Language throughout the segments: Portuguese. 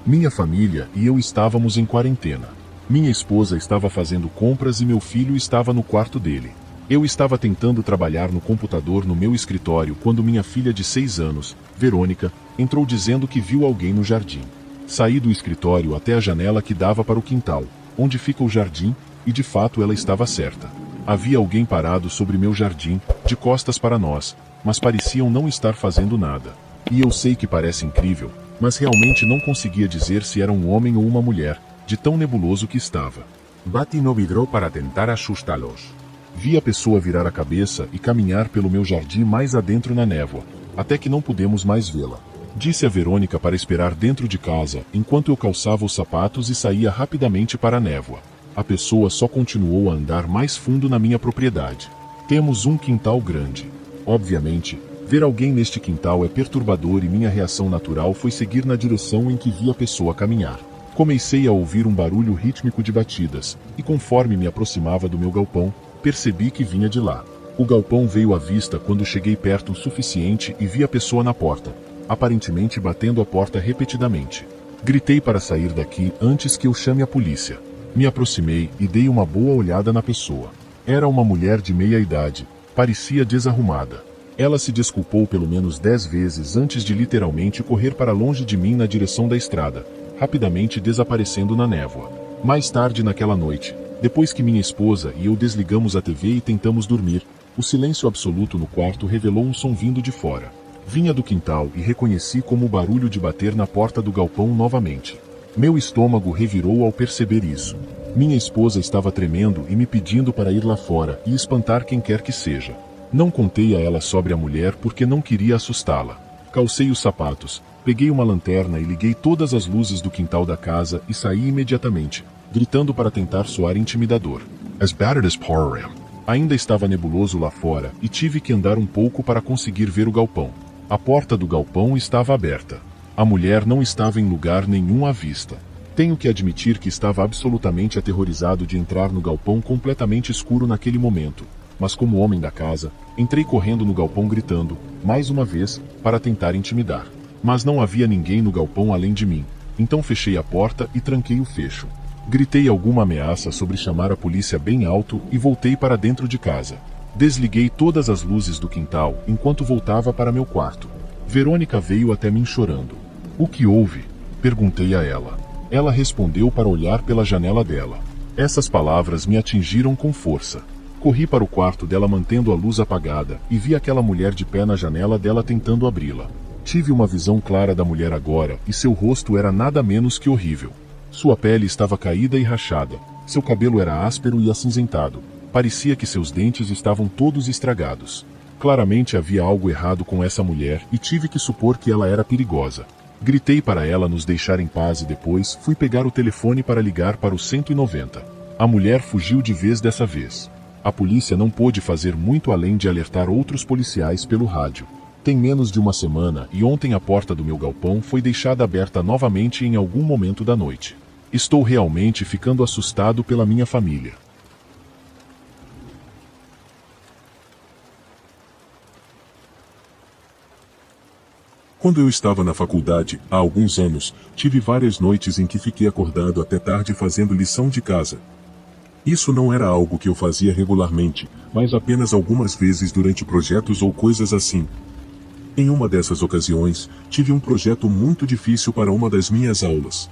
Minha família e eu estávamos em quarentena. Minha esposa estava fazendo compras e meu filho estava no quarto dele. Eu estava tentando trabalhar no computador no meu escritório quando minha filha de 6 anos, Verônica, entrou dizendo que viu alguém no jardim. Saí do escritório até a janela que dava para o quintal, onde fica o jardim, e de fato ela estava certa. Havia alguém parado sobre meu jardim, de costas para nós, mas pareciam não estar fazendo nada. E eu sei que parece incrível, mas realmente não conseguia dizer se era um homem ou uma mulher, de tão nebuloso que estava. Bati no vidro para tentar assustá-los. Vi a pessoa virar a cabeça e caminhar pelo meu jardim mais adentro na névoa, até que não pudemos mais vê-la. Disse a Verônica para esperar dentro de casa, enquanto eu calçava os sapatos e saía rapidamente para a névoa. A pessoa só continuou a andar mais fundo na minha propriedade. Temos um quintal grande. Obviamente, ver alguém neste quintal é perturbador e minha reação natural foi seguir na direção em que vi a pessoa caminhar. Comecei a ouvir um barulho rítmico de batidas, e conforme me aproximava do meu galpão, percebi que vinha de lá. O galpão veio à vista quando cheguei perto o suficiente e vi a pessoa na porta, aparentemente batendo a porta repetidamente. Gritei para sair daqui antes que eu chame a polícia. Me aproximei e dei uma boa olhada na pessoa. Era uma mulher de meia idade, parecia desarrumada. Ela se desculpou pelo menos 10 vezes antes de literalmente correr para longe de mim na direção da estrada, rapidamente desaparecendo na névoa. Mais tarde naquela noite, depois que minha esposa e eu desligamos a TV e tentamos dormir, o silêncio absoluto no quarto revelou um som vindo de fora. Vinha do quintal e reconheci como o barulho de bater na porta do galpão novamente. Meu estômago revirou ao perceber isso. Minha esposa estava tremendo e me pedindo para ir lá fora e espantar quem quer que seja. Não contei a ela sobre a mulher porque não queria assustá-la. Calcei os sapatos, peguei uma lanterna e liguei todas as luzes do quintal da casa e saí imediatamente, gritando para tentar soar intimidador. As bad as porram. Ainda estava nebuloso lá fora e tive que andar um pouco para conseguir ver o galpão. A porta do galpão estava aberta. A mulher não estava em lugar nenhum à vista. Tenho que admitir que estava absolutamente aterrorizado de entrar no galpão completamente escuro naquele momento, mas como homem da casa, entrei correndo no galpão gritando, mais uma vez, para tentar intimidar. Mas não havia ninguém no galpão além de mim, então fechei a porta e tranquei o fecho. Gritei alguma ameaça sobre chamar a polícia bem alto e voltei para dentro de casa. Desliguei todas as luzes do quintal enquanto voltava para meu quarto. Verônica veio até mim chorando. O que houve? Perguntei a ela. Ela respondeu para olhar pela janela dela. Essas palavras me atingiram com força. Corri para o quarto dela mantendo a luz apagada e vi aquela mulher de pé na janela dela tentando abri-la. Tive uma visão clara da mulher agora e seu rosto era nada menos que horrível. Sua pele estava caída e rachada, seu cabelo era áspero e acinzentado, parecia que seus dentes estavam todos estragados. Claramente havia algo errado com essa mulher e tive que supor que ela era perigosa. Gritei para ela nos deixar em paz e depois fui pegar o telefone para ligar para o 190. A mulher fugiu de vez dessa vez. A polícia não pôde fazer muito além de alertar outros policiais pelo rádio. Tem menos de uma semana e ontem a porta do meu galpão foi deixada aberta novamente em algum momento da noite. Estou realmente ficando assustado pela minha família. Quando eu estava na faculdade, há alguns anos, tive várias noites em que fiquei acordado até tarde fazendo lição de casa. Isso não era algo que eu fazia regularmente, mas apenas algumas vezes durante projetos ou coisas assim. Em uma dessas ocasiões, tive um projeto muito difícil para uma das minhas aulas.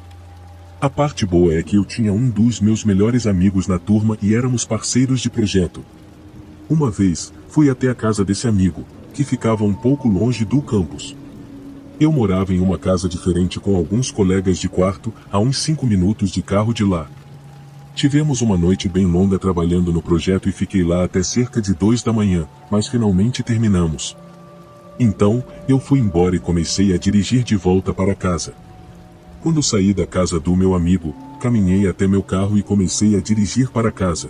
A parte boa é que eu tinha um dos meus melhores amigos na turma e éramos parceiros de projeto. Uma vez, fui até a casa desse amigo, que ficava um pouco longe do campus. Eu morava em uma casa diferente com alguns colegas de quarto, a uns 5 minutos de carro de lá. Tivemos uma noite bem longa trabalhando no projeto e fiquei lá até cerca de 2 da manhã, mas finalmente terminamos. Então, eu fui embora e comecei a dirigir de volta para casa. Quando saí da casa do meu amigo, caminhei até meu carro e comecei a dirigir para casa.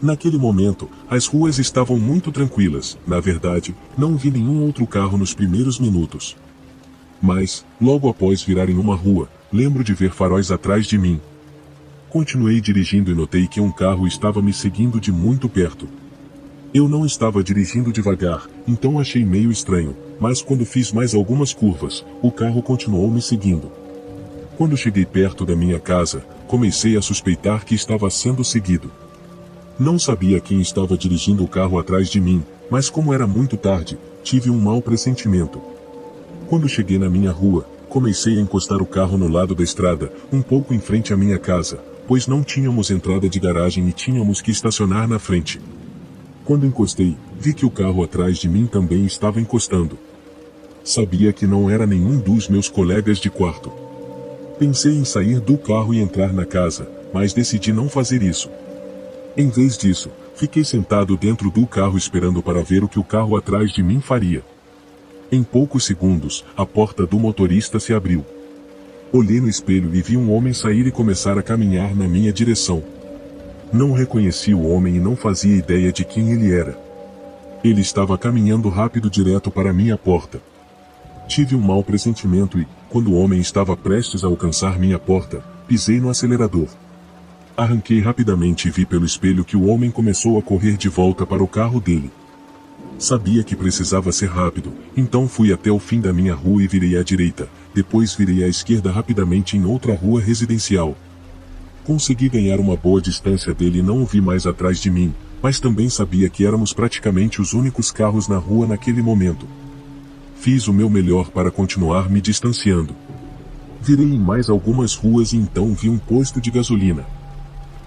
Naquele momento, as ruas estavam muito tranquilas, na verdade, não vi nenhum outro carro nos primeiros minutos. Mas, logo após virar em uma rua, lembro de ver faróis atrás de mim. Continuei dirigindo e notei que um carro estava me seguindo de muito perto. Eu não estava dirigindo devagar, então achei meio estranho, mas quando fiz mais algumas curvas, o carro continuou me seguindo. Quando cheguei perto da minha casa, comecei a suspeitar que estava sendo seguido. Não sabia quem estava dirigindo o carro atrás de mim, mas como era muito tarde, tive um mau pressentimento. Quando cheguei na minha rua, comecei a encostar o carro no lado da estrada, um pouco em frente à minha casa, pois não tínhamos entrada de garagem e tínhamos que estacionar na frente. Quando encostei, vi que o carro atrás de mim também estava encostando. Sabia que não era nenhum dos meus colegas de quarto. Pensei em sair do carro e entrar na casa, mas decidi não fazer isso. Em vez disso, fiquei sentado dentro do carro esperando para ver o que o carro atrás de mim faria. Em poucos segundos, a porta do motorista se abriu. Olhei no espelho e vi um homem sair e começar a caminhar na minha direção. Não reconheci o homem e não fazia ideia de quem ele era. Ele estava caminhando rápido direto para minha porta. Tive um mau pressentimento e, quando o homem estava prestes a alcançar minha porta, pisei no acelerador. Arranquei rapidamente e vi pelo espelho que o homem começou a correr de volta para o carro dele. Sabia que precisava ser rápido, então fui até o fim da minha rua e virei à direita, depois virei à esquerda rapidamente em outra rua residencial. Consegui ganhar uma boa distância dele e não o vi mais atrás de mim, mas também sabia que éramos praticamente os únicos carros na rua naquele momento. Fiz o meu melhor para continuar me distanciando. Virei em mais algumas ruas e então vi um posto de gasolina.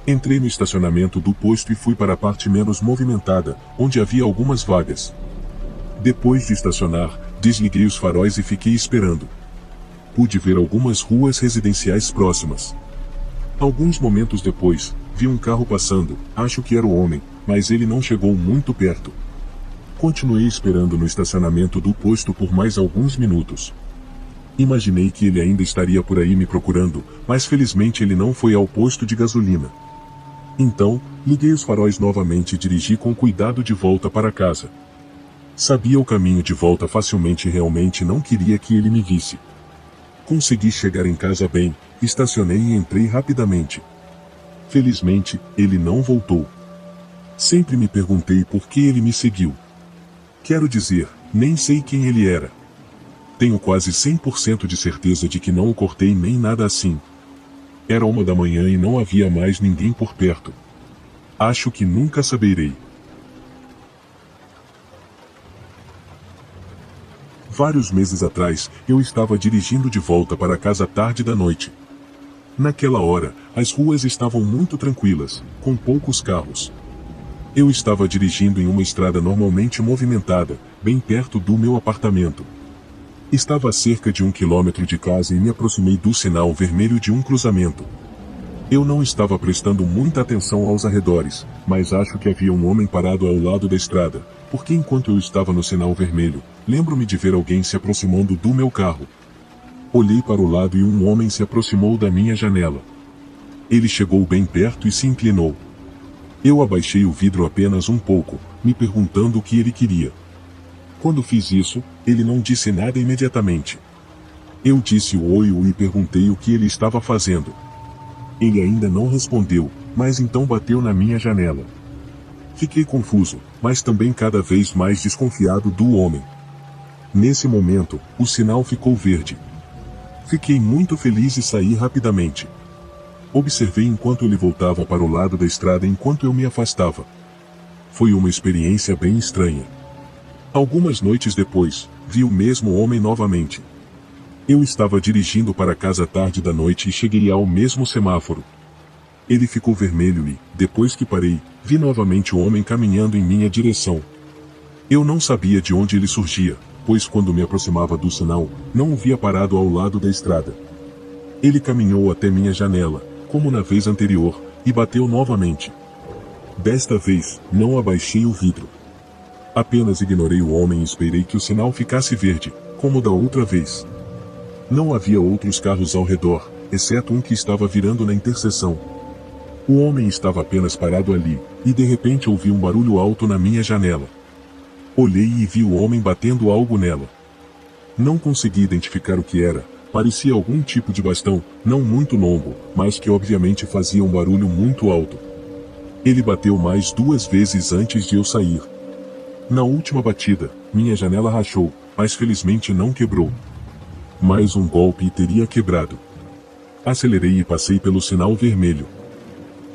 Entrei no estacionamento do posto e fui para a parte menos movimentada, onde havia algumas vagas. Depois de estacionar, desliguei os faróis e fiquei esperando. Pude ver algumas ruas residenciais próximas. Alguns momentos depois, vi um carro passando, acho que era o homem, mas ele não chegou muito perto. Continuei esperando no estacionamento do posto por mais alguns minutos. Imaginei que ele ainda estaria por aí me procurando, mas felizmente ele não foi ao posto de gasolina. Então, liguei os faróis novamente e dirigi com cuidado de volta para casa. Sabia o caminho de volta facilmente e realmente não queria que ele me visse. Consegui chegar em casa bem, estacionei e entrei rapidamente. Felizmente, ele não voltou. Sempre me perguntei por que ele me seguiu. Quero dizer, nem sei quem ele era. Tenho quase 100% de certeza de que não o cortei nem nada assim. Era 1 da manhã e não havia mais ninguém por perto. Acho que nunca saberei. Vários meses atrás, eu estava dirigindo de volta para casa tarde da noite. Naquela hora, as ruas estavam muito tranquilas, com poucos carros. Eu estava dirigindo em uma estrada normalmente movimentada, bem perto do meu apartamento. Estava a cerca de 1 quilômetro de casa e me aproximei do sinal vermelho de um cruzamento. Eu não estava prestando muita atenção aos arredores, mas acho que havia um homem parado ao lado da estrada, porque enquanto eu estava no sinal vermelho, lembro-me de ver alguém se aproximando do meu carro. Olhei para o lado e um homem se aproximou da minha janela. Ele chegou bem perto e se inclinou. Eu abaixei o vidro apenas um pouco, me perguntando o que ele queria. Quando fiz isso, ele não disse nada imediatamente. Eu disse o oi e perguntei o que ele estava fazendo. Ele ainda não respondeu, mas então bateu na minha janela. Fiquei confuso, mas também cada vez mais desconfiado do homem. Nesse momento, o sinal ficou verde. Fiquei muito feliz e saí rapidamente. Observei enquanto ele voltava para o lado da estrada enquanto eu me afastava. Foi uma experiência bem estranha. Algumas noites depois, vi o mesmo homem novamente. Eu estava dirigindo para casa tarde da noite e cheguei ao mesmo semáforo. Ele ficou vermelho e, depois que parei, vi novamente o homem caminhando em minha direção. Eu não sabia de onde ele surgia, pois quando me aproximava do sinal, não o via parado ao lado da estrada. Ele caminhou até minha janela, como na vez anterior, e bateu novamente. Desta vez, não abaixei o vidro. Apenas ignorei o homem e esperei que o sinal ficasse verde, como da outra vez. Não havia outros carros ao redor, exceto um que estava virando na interseção. O homem estava apenas parado ali, e de repente ouvi um barulho alto na minha janela. Olhei e vi o homem batendo algo nela. Não consegui identificar o que era, parecia algum tipo de bastão, não muito longo, mas que obviamente fazia um barulho muito alto. Ele bateu mais 2 vezes antes de eu sair. Na última batida, minha janela rachou, mas felizmente não quebrou. Mais um golpe e teria quebrado. Acelerei e passei pelo sinal vermelho.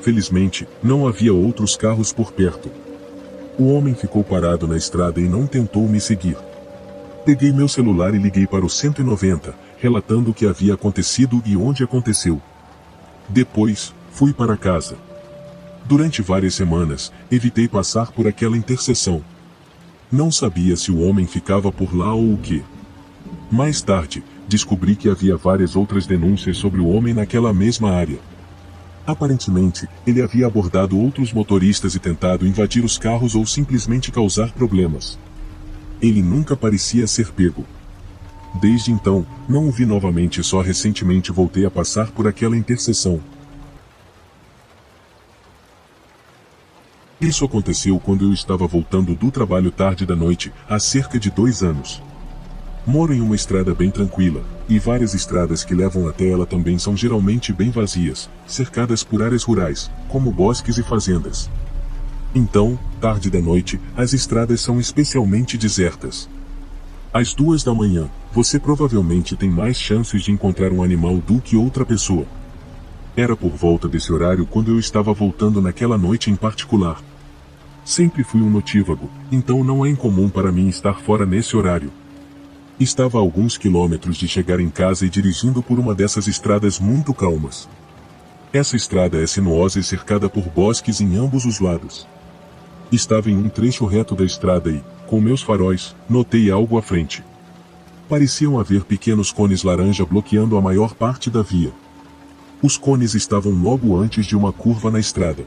Felizmente, não havia outros carros por perto. O homem ficou parado na estrada e não tentou me seguir. Peguei meu celular e liguei para o 190, relatando o que havia acontecido e onde aconteceu. Depois, fui para casa. Durante várias semanas, evitei passar por aquela interseção. Não sabia se o homem ficava por lá ou o quê. Mais tarde, descobri que havia várias outras denúncias sobre o homem naquela mesma área. Aparentemente, ele havia abordado outros motoristas e tentado invadir os carros ou simplesmente causar problemas. Ele nunca parecia ser pego. Desde então, não o vi novamente e só recentemente voltei a passar por aquela interseção. Isso aconteceu quando eu estava voltando do trabalho tarde da noite, há cerca de 2 anos. Moro em uma estrada bem tranquila, e várias estradas que levam até ela também são geralmente bem vazias, cercadas por áreas rurais, como bosques e fazendas. Então, tarde da noite, as estradas são especialmente desertas. Às 2 da manhã, você provavelmente tem mais chances de encontrar um animal do que outra pessoa. Era por volta desse horário quando eu estava voltando naquela noite em particular. Sempre fui um notívago, então não é incomum para mim estar fora nesse horário. Estava a alguns quilômetros de chegar em casa e dirigindo por uma dessas estradas muito calmas. Essa estrada é sinuosa e cercada por bosques em ambos os lados. Estava em um trecho reto da estrada e, com meus faróis, notei algo à frente. Pareciam haver pequenos cones laranja bloqueando a maior parte da via. Os cones estavam logo antes de uma curva na estrada.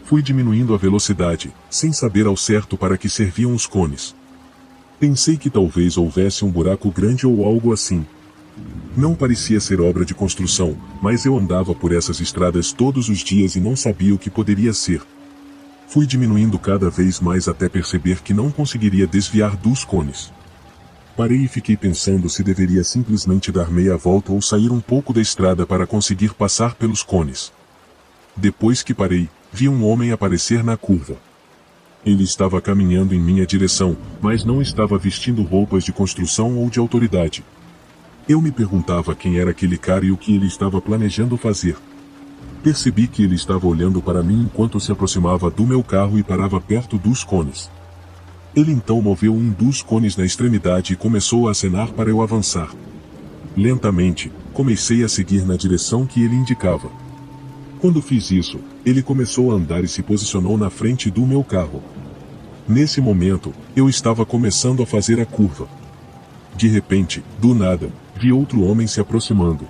Fui diminuindo a velocidade, sem saber ao certo para que serviam os cones. Pensei que talvez houvesse um buraco grande ou algo assim. Não parecia ser obra de construção, mas eu andava por essas estradas todos os dias e não sabia o que poderia ser. Fui diminuindo cada vez mais até perceber que não conseguiria desviar dos cones. Parei e fiquei pensando se deveria simplesmente dar meia volta ou sair um pouco da estrada para conseguir passar pelos cones. Depois que parei, vi um homem aparecer na curva. Ele estava caminhando em minha direção, mas não estava vestindo roupas de construção ou de autoridade. Eu me perguntava quem era aquele cara e o que ele estava planejando fazer. Percebi que ele estava olhando para mim enquanto se aproximava do meu carro e parava perto dos cones. Ele então moveu um dos cones na extremidade e começou a acenar para eu avançar. Lentamente, comecei a seguir na direção que ele indicava. Quando fiz isso, ele começou a andar e se posicionou na frente do meu carro. Nesse momento, eu estava começando a fazer a curva. De repente, do nada, vi outro homem se aproximando.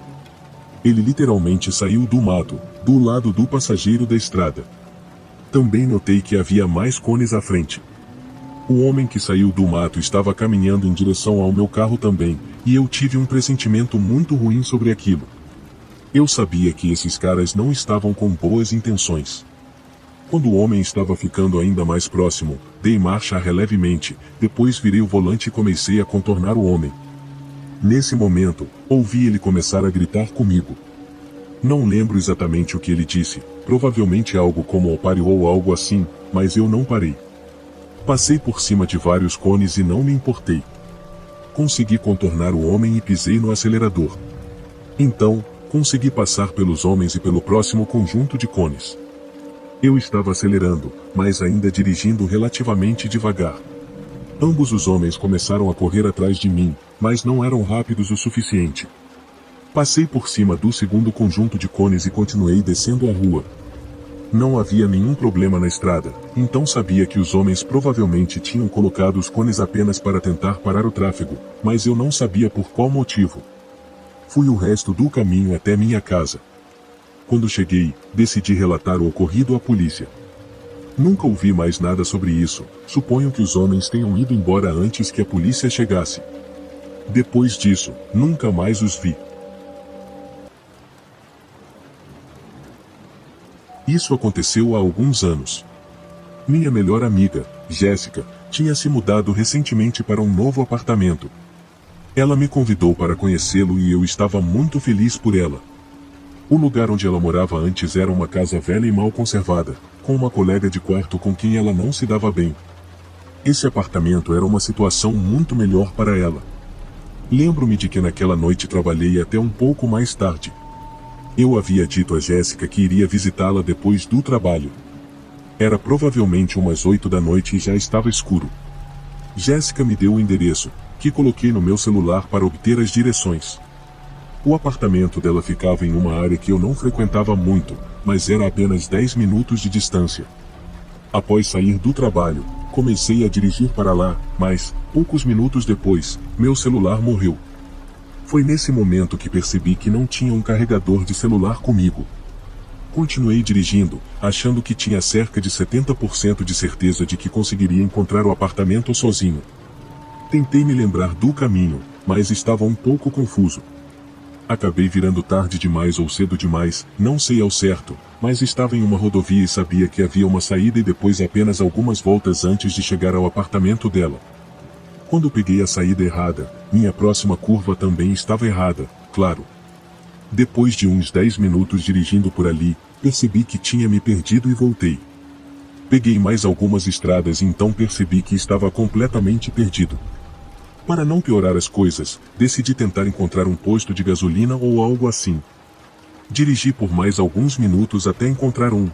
Ele literalmente saiu do mato, do lado do passageiro da estrada. Também notei que havia mais cones à frente. O homem que saiu do mato estava caminhando em direção ao meu carro também, e eu tive um pressentimento muito ruim sobre aquilo. Eu sabia que esses caras não estavam com boas intenções. Quando o homem estava ficando ainda mais próximo, dei marcha ré levemente, depois virei o volante e comecei a contornar o homem. Nesse momento, ouvi ele começar a gritar comigo. Não lembro exatamente o que ele disse, provavelmente algo como "pare" ou algo assim, mas eu não parei. Passei por cima de vários cones e não me importei. Consegui contornar o homem e pisei no acelerador. Então, consegui passar pelos homens e pelo próximo conjunto de cones. Eu estava acelerando, mas ainda dirigindo relativamente devagar. Ambos os homens começaram a correr atrás de mim, mas não eram rápidos o suficiente. Passei por cima do segundo conjunto de cones e continuei descendo a rua. Não havia nenhum problema na estrada, então sabia que os homens provavelmente tinham colocado os cones apenas para tentar parar o tráfego, mas eu não sabia por qual motivo. Fui o resto do caminho até minha casa. Quando cheguei, decidi relatar o ocorrido à polícia. Nunca ouvi mais nada sobre isso, suponho que os homens tenham ido embora antes que a polícia chegasse. Depois disso, nunca mais os vi. Isso aconteceu há alguns anos. Minha melhor amiga, Jéssica, tinha se mudado recentemente para um novo apartamento. Ela me convidou para conhecê-lo e eu estava muito feliz por ela. O lugar onde ela morava antes era uma casa velha e mal conservada, com uma colega de quarto com quem ela não se dava bem. Esse apartamento era uma situação muito melhor para ela. Lembro-me de que naquela noite trabalhei até um pouco mais tarde. Eu havia dito a Jéssica que iria visitá-la depois do trabalho. Era provavelmente umas 8 da noite e já estava escuro. Jéssica me deu o endereço, que coloquei no meu celular para obter as direções. O apartamento dela ficava em uma área que eu não frequentava muito, mas era apenas 10 minutos de distância. Após sair do trabalho, comecei a dirigir para lá, mas, poucos minutos depois, meu celular morreu. Foi nesse momento que percebi que não tinha um carregador de celular comigo. Continuei dirigindo, achando que tinha cerca de 70% de certeza de que conseguiria encontrar o apartamento sozinho. Tentei me lembrar do caminho, mas estava um pouco confuso. Acabei virando tarde demais ou cedo demais, não sei ao certo, mas estava em uma rodovia e sabia que havia uma saída e depois apenas algumas voltas antes de chegar ao apartamento dela. Quando peguei a saída errada, minha próxima curva também estava errada, claro. Depois de uns 10 minutos dirigindo por ali, percebi que tinha me perdido e voltei. Peguei mais algumas estradas e então percebi que estava completamente perdido. Para não piorar as coisas, decidi tentar encontrar um posto de gasolina ou algo assim. Dirigi por mais alguns minutos até encontrar um.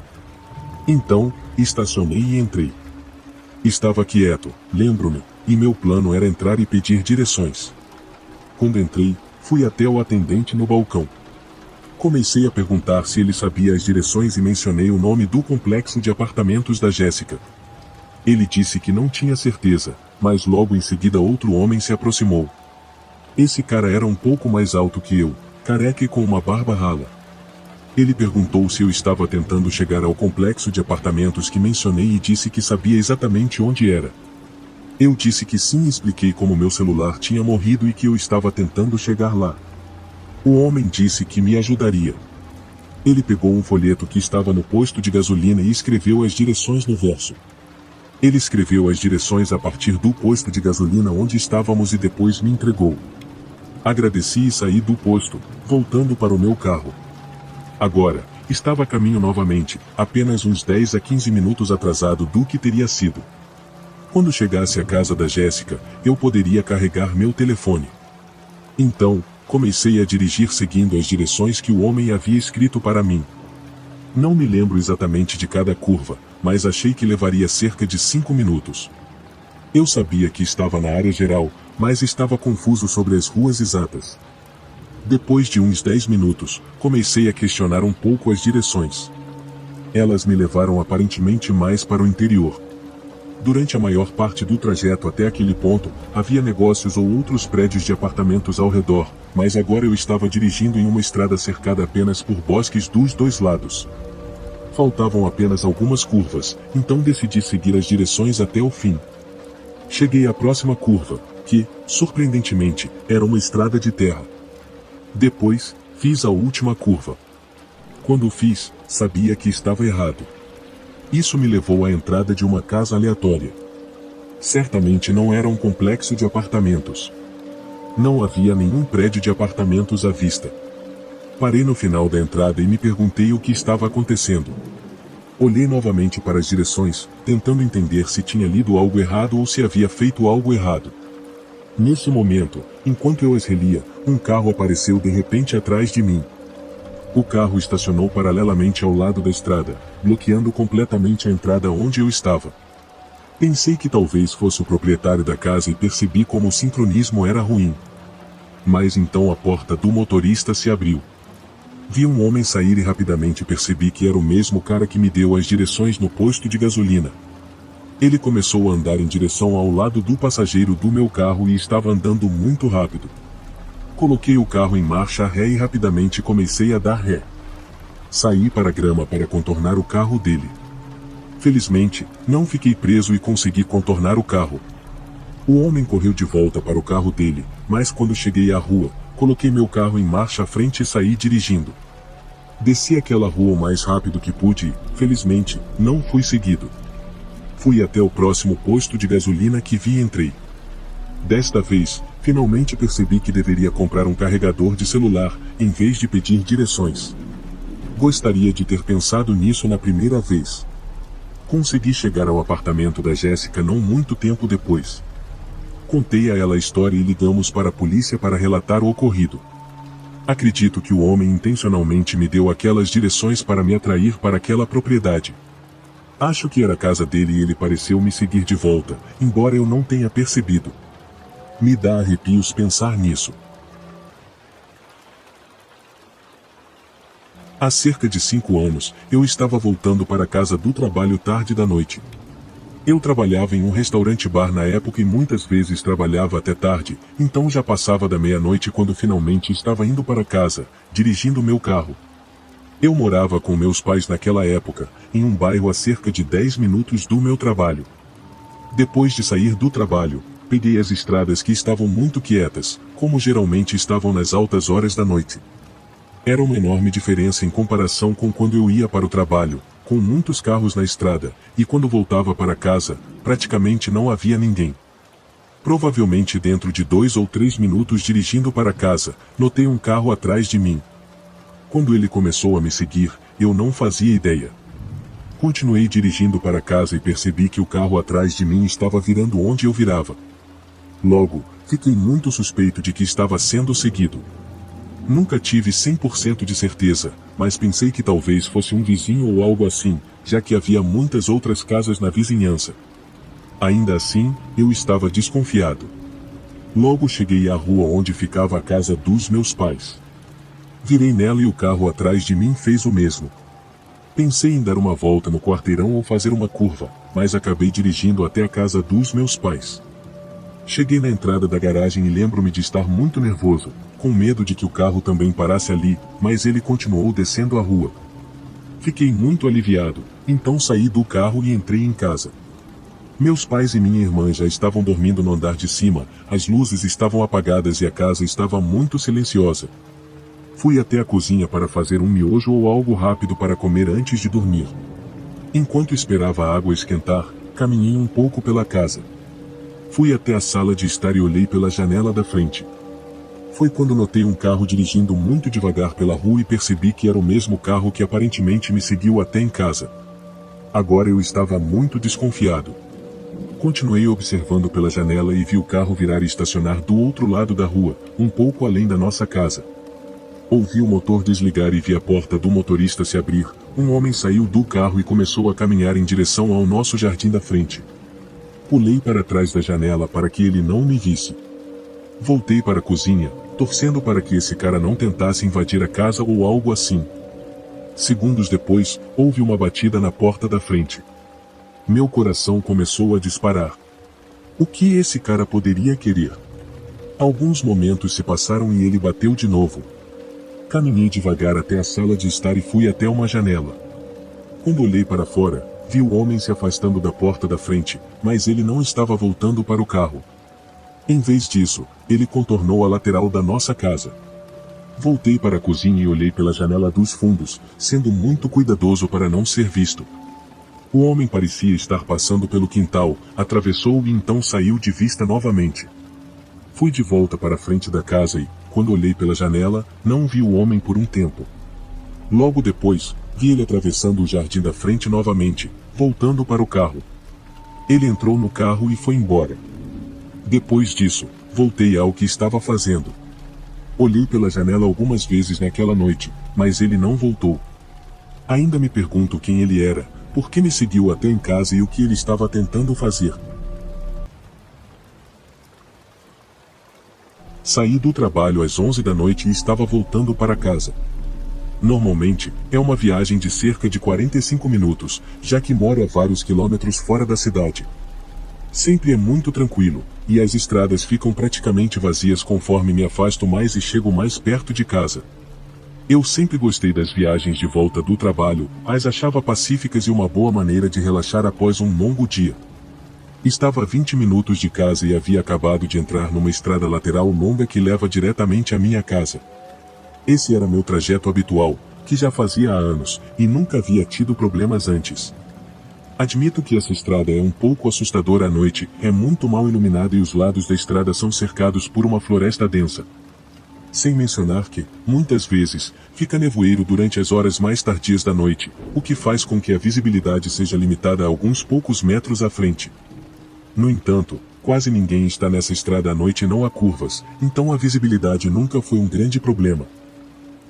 Então, estacionei e entrei. Estava quieto, lembro-me, e meu plano era entrar e pedir direções. Quando entrei, fui até o atendente no balcão. Comecei a perguntar se ele sabia as direções e mencionei o nome do complexo de apartamentos da Jéssica. Ele disse que não tinha certeza, mas logo em seguida outro homem se aproximou. Esse cara era um pouco mais alto que eu, careca e com uma barba rala. Ele perguntou se eu estava tentando chegar ao complexo de apartamentos que mencionei e disse que sabia exatamente onde era. Eu disse que sim e expliquei como meu celular tinha morrido e que eu estava tentando chegar lá. O homem disse que me ajudaria. Ele pegou um folheto que estava no posto de gasolina e escreveu as direções no verso. Ele escreveu as direções a partir do posto de gasolina onde estávamos e depois me entregou. Agradeci e saí do posto, voltando para o meu carro. Agora, estava a caminho novamente, apenas uns 10 a 15 minutos atrasado do que teria sido. Quando chegasse à casa da Jéssica, eu poderia carregar meu telefone. Então, comecei a dirigir seguindo as direções que o homem havia escrito para mim. Não me lembro exatamente de cada curva, mas achei que levaria cerca de 5 minutos. Eu sabia que estava na área geral, mas estava confuso sobre as ruas exatas. Depois de uns 10 minutos, comecei a questionar um pouco as direções. Elas me levaram aparentemente mais para o interior. Durante a maior parte do trajeto até aquele ponto, havia negócios ou outros prédios de apartamentos ao redor, mas agora eu estava dirigindo em uma estrada cercada apenas por bosques dos dois lados. Faltavam apenas algumas curvas, então decidi seguir as direções até o fim. Cheguei à próxima curva, que, surpreendentemente, era uma estrada de terra. Depois, fiz a última curva. Quando fiz, sabia que estava errado. Isso me levou à entrada de uma casa aleatória. Certamente não era um complexo de apartamentos. Não havia nenhum prédio de apartamentos à vista. Parei no final da entrada e me perguntei o que estava acontecendo. Olhei novamente para as direções, tentando entender se tinha lido algo errado ou se havia feito algo errado. Nesse momento, enquanto eu as relia, um carro apareceu de repente atrás de mim. O carro estacionou paralelamente ao lado da estrada, bloqueando completamente a entrada onde eu estava. Pensei que talvez fosse o proprietário da casa e percebi como o sincronismo era ruim. Mas então a porta do motorista se abriu. Vi um homem sair e rapidamente percebi que era o mesmo cara que me deu as direções no posto de gasolina. Ele começou a andar em direção ao lado do passageiro do meu carro e estava andando muito rápido. Coloquei o carro em marcha ré e rapidamente comecei a dar ré. Saí para a grama para contornar o carro dele. Felizmente, não fiquei preso e consegui contornar o carro. O homem correu de volta para o carro dele, mas quando cheguei à rua, coloquei meu carro em marcha à frente e saí dirigindo. Desci aquela rua o mais rápido que pude e, felizmente, não fui seguido. Fui até o próximo posto de gasolina que vi e entrei. Desta vez, finalmente percebi que deveria comprar um carregador de celular, em vez de pedir direções. Gostaria de ter pensado nisso na primeira vez. Consegui chegar ao apartamento da Jéssica não muito tempo depois. Contei a ela a história e ligamos para a polícia para relatar o ocorrido. Acredito que o homem intencionalmente me deu aquelas direções para me atrair para aquela propriedade. Acho que era a casa dele e ele pareceu me seguir de volta, embora eu não tenha percebido. Me dá arrepios pensar nisso. Há cerca de 5 anos, eu estava voltando para casa do trabalho tarde da noite. Eu trabalhava em um restaurante-bar na época e muitas vezes trabalhava até tarde, então já passava da meia-noite quando finalmente estava indo para casa, dirigindo meu carro. Eu morava com meus pais naquela época, em um bairro a cerca de 10 minutos do meu trabalho. Depois de sair do trabalho, peguei as estradas que estavam muito quietas, como geralmente estavam nas altas horas da noite. Era uma enorme diferença em comparação com quando eu ia para o trabalho, com muitos carros na estrada, e quando voltava para casa, praticamente não havia ninguém. Provavelmente dentro de 2 ou 3 minutos dirigindo para casa, notei um carro atrás de mim. Quando ele começou a me seguir, eu não fazia ideia. Continuei dirigindo para casa e percebi que o carro atrás de mim estava virando onde eu virava. Logo, fiquei muito suspeito de que estava sendo seguido. Nunca tive 100% de certeza, mas pensei que talvez fosse um vizinho ou algo assim, já que havia muitas outras casas na vizinhança. Ainda assim, eu estava desconfiado. Logo cheguei à rua onde ficava a casa dos meus pais. Virei nela e o carro atrás de mim fez o mesmo. Pensei em dar uma volta no quarteirão ou fazer uma curva, mas acabei dirigindo até a casa dos meus pais. Cheguei na entrada da garagem e lembro-me de estar muito nervoso, com medo de que o carro também parasse ali, mas ele continuou descendo a rua. Fiquei muito aliviado, então saí do carro e entrei em casa. Meus pais e minha irmã já estavam dormindo no andar de cima, as luzes estavam apagadas e a casa estava muito silenciosa. Fui até a cozinha para fazer um miojo ou algo rápido para comer antes de dormir. Enquanto esperava a água esquentar, caminhei um pouco pela casa. Fui até a sala de estar e olhei pela janela da frente. Foi quando notei um carro dirigindo muito devagar pela rua e percebi que era o mesmo carro que aparentemente me seguiu até em casa. Agora eu estava muito desconfiado. Continuei observando pela janela e vi o carro virar e estacionar do outro lado da rua, um pouco além da nossa casa. Ouvi o motor desligar e vi a porta do motorista se abrir. Um homem saiu do carro e começou a caminhar em direção ao nosso jardim da frente. Pulei para trás da janela para que ele não me visse. Voltei para a cozinha, torcendo para que esse cara não tentasse invadir a casa ou algo assim. Segundos depois, houve uma batida na porta da frente. Meu coração começou a disparar. O que esse cara poderia querer? Alguns momentos se passaram e ele bateu de novo. Caminhei devagar até a sala de estar e fui até uma janela. Quando olhei para fora, vi o homem se afastando da porta da frente, mas ele não estava voltando para o carro. Em vez disso, ele contornou a lateral da nossa casa. Voltei para a cozinha e olhei pela janela dos fundos, sendo muito cuidadoso para não ser visto. O homem parecia estar passando pelo quintal, atravessou e então saiu de vista novamente. Fui de volta para a frente da casa e, quando olhei pela janela, não vi o homem por um tempo. Logo depois, vi ele atravessando o jardim da frente novamente, voltando para o carro. Ele entrou no carro e foi embora. Depois disso, voltei ao que estava fazendo. Olhei pela janela algumas vezes naquela noite, mas ele não voltou. Ainda me pergunto quem ele era, por que me seguiu até em casa e o que ele estava tentando fazer. Saí do trabalho às 11 da noite e estava voltando para casa. Normalmente, é uma viagem de cerca de 45 minutos, já que moro a vários quilômetros fora da cidade. Sempre é muito tranquilo, e as estradas ficam praticamente vazias conforme me afasto mais e chego mais perto de casa. Eu sempre gostei das viagens de volta do trabalho, as achava pacíficas e uma boa maneira de relaxar após um longo dia. Estava a 20 minutos de casa e havia acabado de entrar numa estrada lateral longa que leva diretamente à minha casa. Esse era meu trajeto habitual, que já fazia há anos, e nunca havia tido problemas antes. Admito que essa estrada é um pouco assustadora à noite, é muito mal iluminada e os lados da estrada são cercados por uma floresta densa. Sem mencionar que, muitas vezes, fica nevoeiro durante as horas mais tardias da noite, o que faz com que a visibilidade seja limitada a alguns poucos metros à frente. No entanto, quase ninguém está nessa estrada à noite e não há curvas, então a visibilidade nunca foi um grande problema.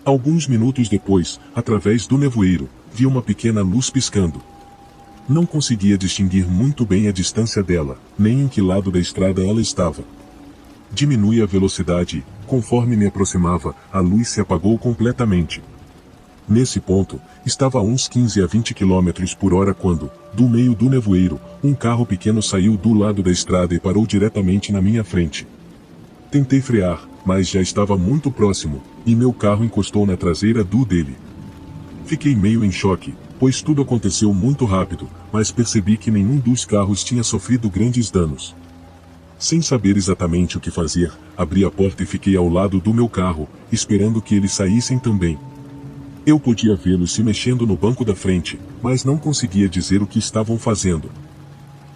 Alguns minutos depois, através do nevoeiro, vi uma pequena luz piscando. Não conseguia distinguir muito bem a distância dela, nem em que lado da estrada ela estava. Diminui a velocidade e, conforme me aproximava, a luz se apagou completamente. Nesse ponto, estava a uns 15 a 20 km por hora quando, do meio do nevoeiro, um carro pequeno saiu do lado da estrada e parou diretamente na minha frente. Tentei frear, mas já estava muito próximo, e meu carro encostou na traseira do dele. Fiquei meio em choque, pois tudo aconteceu muito rápido, mas percebi que nenhum dos carros tinha sofrido grandes danos. Sem saber exatamente o que fazer, abri a porta e fiquei ao lado do meu carro, esperando que eles saíssem também. Eu podia vê-los se mexendo no banco da frente, mas não conseguia dizer o que estavam fazendo.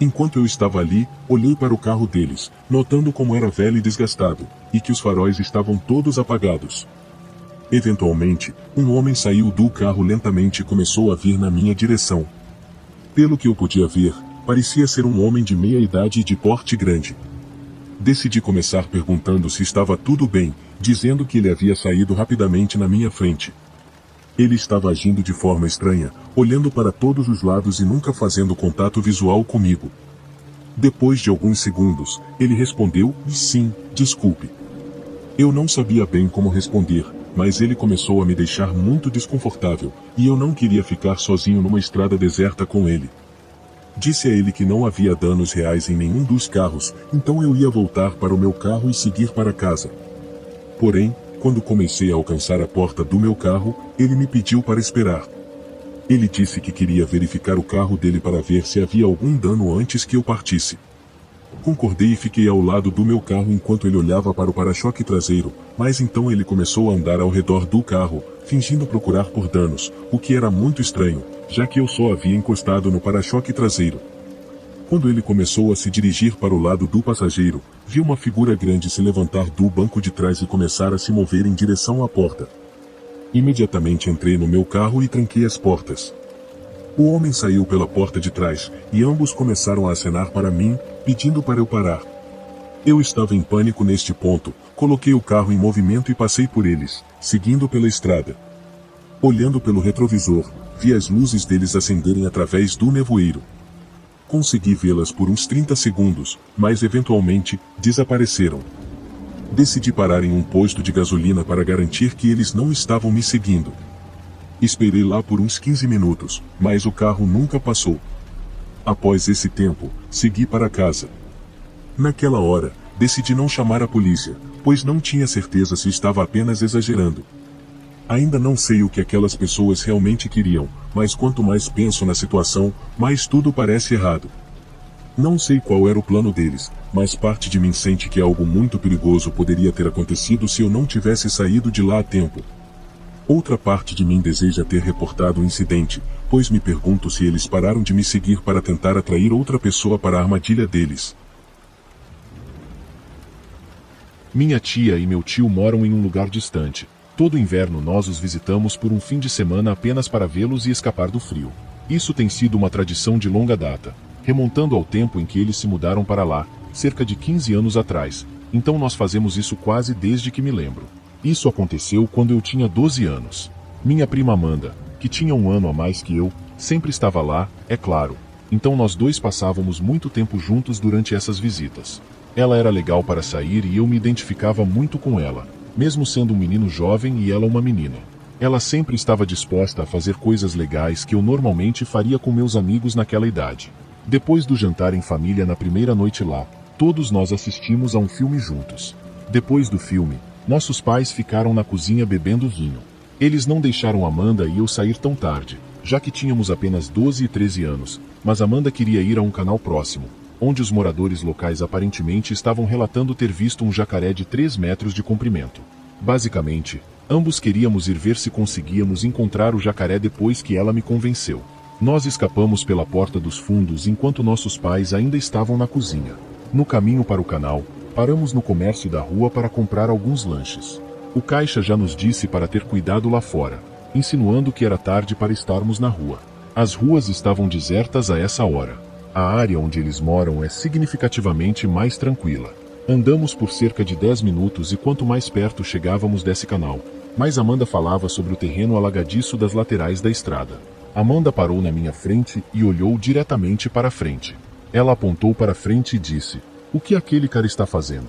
Enquanto eu estava ali, olhei para o carro deles, notando como era velho e desgastado, e que os faróis estavam todos apagados. Eventualmente, um homem saiu do carro lentamente e começou a vir na minha direção. Pelo que eu podia ver, parecia ser um homem de meia idade e de porte grande. Decidi começar perguntando se estava tudo bem, dizendo que ele havia saído rapidamente na minha frente. Ele estava agindo de forma estranha, olhando para todos os lados e nunca fazendo contato visual comigo. Depois de alguns segundos, ele respondeu, sim, desculpe. Eu não sabia bem como responder, mas ele começou a me deixar muito desconfortável, e eu não queria ficar sozinho numa estrada deserta com ele. Disse a ele que não havia danos reais em nenhum dos carros, então eu ia voltar para o meu carro e seguir para casa. Porém, quando comecei a alcançar a porta do meu carro, ele me pediu para esperar. Ele disse que queria verificar o carro dele para ver se havia algum dano antes que eu partisse. Concordei e fiquei ao lado do meu carro enquanto ele olhava para o para-choque traseiro, mas então ele começou a andar ao redor do carro, fingindo procurar por danos, o que era muito estranho, já que eu só havia encostado no para-choque traseiro. Quando ele começou a se dirigir para o lado do passageiro, vi uma figura grande se levantar do banco de trás e começar a se mover em direção à porta. Imediatamente entrei no meu carro e tranquei as portas. O homem saiu pela porta de trás, e ambos começaram a acenar para mim, pedindo para eu parar. Eu estava em pânico neste ponto, coloquei o carro em movimento e passei por eles, seguindo pela estrada. Olhando pelo retrovisor, vi as luzes deles acenderem através do nevoeiro. Consegui vê-las por uns 30 segundos, mas eventualmente, desapareceram. Decidi parar em um posto de gasolina para garantir que eles não estavam me seguindo. Esperei lá por uns 15 minutos, mas o carro nunca passou. Após esse tempo, segui para casa. Naquela hora, decidi não chamar a polícia, pois não tinha certeza se estava apenas exagerando. Ainda não sei o que aquelas pessoas realmente queriam, mas quanto mais penso na situação, mais tudo parece errado. Não sei qual era o plano deles, mas parte de mim sente que algo muito perigoso poderia ter acontecido se eu não tivesse saído de lá a tempo. Outra parte de mim deseja ter reportado o incidente, pois me pergunto se eles pararam de me seguir para tentar atrair outra pessoa para a armadilha deles. Minha tia e meu tio moram em um lugar distante. Todo inverno nós os visitamos por um fim de semana apenas para vê-los e escapar do frio. Isso tem sido uma tradição de longa data, remontando ao tempo em que eles se mudaram para lá, cerca de 15 anos atrás, então nós fazemos isso quase desde que me lembro. Isso aconteceu quando eu tinha 12 anos. Minha prima Amanda, que tinha um ano a mais que eu, sempre estava lá, é claro, então nós dois passávamos muito tempo juntos durante essas visitas. Ela era legal para sair e eu me identificava muito com ela, mesmo sendo um menino jovem e ela uma menina. Ela sempre estava disposta a fazer coisas legais que eu normalmente faria com meus amigos naquela idade. Depois do jantar em família na primeira noite lá, todos nós assistimos a um filme juntos. Depois do filme, nossos pais ficaram na cozinha bebendo vinho. Eles não deixaram Amanda e eu sair tão tarde, já que tínhamos apenas 12 e 13 anos, mas Amanda queria ir a um canal próximo, onde os moradores locais aparentemente estavam relatando ter visto um jacaré de 3 metros de comprimento. Basicamente, ambos queríamos ir ver se conseguíamos encontrar o jacaré depois que ela me convenceu. Nós escapamos pela porta dos fundos enquanto nossos pais ainda estavam na cozinha. No caminho para o canal, paramos no comércio da rua para comprar alguns lanches. O caixa já nos disse para ter cuidado lá fora, insinuando que era tarde para estarmos na rua. As ruas estavam desertas a essa hora. A área onde eles moram é significativamente mais tranquila. Andamos por cerca de 10 minutos e quanto mais perto chegávamos desse canal, mas Amanda falava sobre o terreno alagadiço das laterais da estrada. Amanda parou na minha frente e olhou diretamente para a frente. Ela apontou para a frente e disse: "O que aquele cara está fazendo?"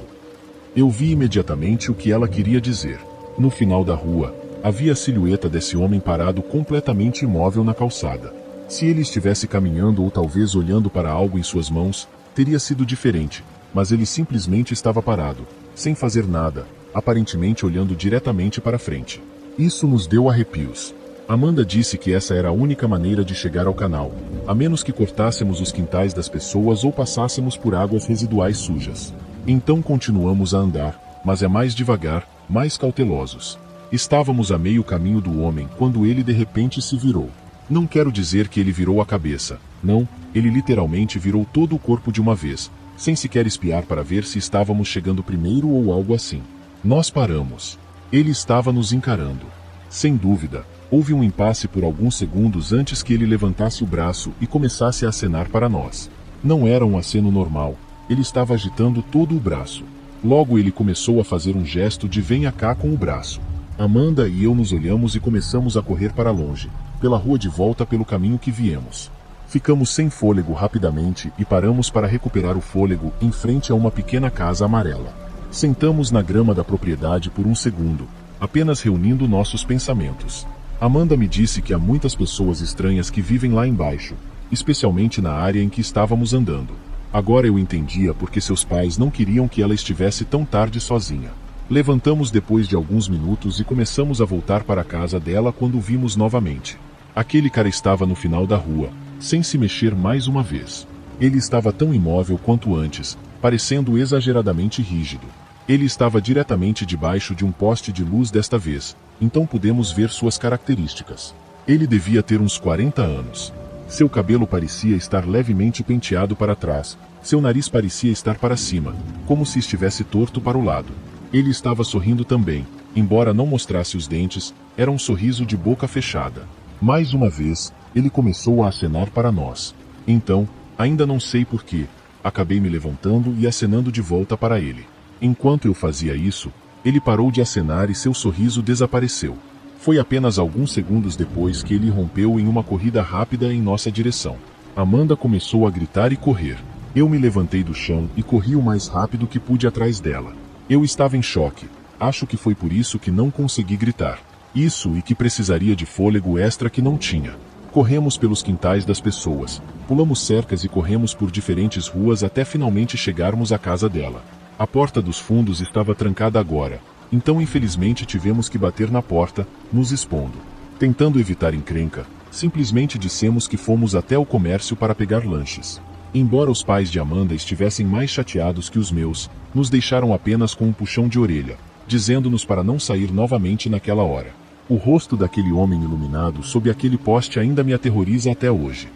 Eu vi imediatamente o que ela queria dizer. No final da rua, havia a silhueta desse homem parado completamente imóvel na calçada. Se ele estivesse caminhando ou talvez olhando para algo em suas mãos, teria sido diferente, mas ele simplesmente estava parado, sem fazer nada, aparentemente olhando diretamente para frente. Isso nos deu arrepios. Amanda disse que essa era a única maneira de chegar ao canal, a menos que cortássemos os quintais das pessoas ou passássemos por águas residuais sujas. Então continuamos a andar, mas é mais devagar, mais cautelosos. Estávamos a meio caminho do homem quando ele de repente se virou. Não quero dizer que ele virou a cabeça. Não, ele literalmente virou todo o corpo de uma vez, sem sequer espiar para ver se estávamos chegando primeiro ou algo assim. Nós paramos. Ele estava nos encarando. Sem dúvida, houve um impasse por alguns segundos antes que ele levantasse o braço e começasse a acenar para nós. Não era um aceno normal, ele estava agitando todo o braço. Logo ele começou a fazer um gesto de venha cá com o braço. Amanda e eu nos olhamos e começamos a correr para longe, pela rua de volta pelo caminho que viemos. Ficamos sem fôlego rapidamente e paramos para recuperar o fôlego em frente a uma pequena casa amarela. Sentamos na grama da propriedade por um segundo, apenas reunindo nossos pensamentos. Amanda me disse que há muitas pessoas estranhas que vivem lá embaixo, especialmente na área em que estávamos andando. Agora eu entendia porque seus pais não queriam que ela estivesse tão tarde sozinha. Levantamos depois de alguns minutos e começamos a voltar para a casa dela quando o vimos novamente. Aquele cara estava no final da rua, sem se mexer mais uma vez. Ele estava tão imóvel quanto antes, parecendo exageradamente rígido. Ele estava diretamente debaixo de um poste de luz desta vez, então pudemos ver suas características. Ele devia ter uns 40 anos. Seu cabelo parecia estar levemente penteado para trás, seu nariz parecia estar para cima, como se estivesse torto para o lado. Ele estava sorrindo também, embora não mostrasse os dentes, era um sorriso de boca fechada. Mais uma vez, ele começou a acenar para nós. Então, ainda não sei porquê, acabei me levantando e acenando de volta para ele. Enquanto eu fazia isso, ele parou de acenar e seu sorriso desapareceu. Foi apenas alguns segundos depois que ele rompeu em uma corrida rápida em nossa direção. Amanda começou a gritar e correr. Eu me levantei do chão e corri o mais rápido que pude atrás dela. Eu estava em choque. Acho que foi por isso que não consegui gritar. Isso e que precisaria de fôlego extra que não tinha. Corremos pelos quintais das pessoas, pulamos cercas e corremos por diferentes ruas até finalmente chegarmos à casa dela. A porta dos fundos estava trancada agora, então infelizmente tivemos que bater na porta, nos expondo. Tentando evitar encrenca, simplesmente dissemos que fomos até o comércio para pegar lanches. Embora os pais de Amanda estivessem mais chateados que os meus, nos deixaram apenas com um puxão de orelha, dizendo-nos para não sair novamente naquela hora. O rosto daquele homem iluminado sob aquele poste ainda me aterroriza até hoje.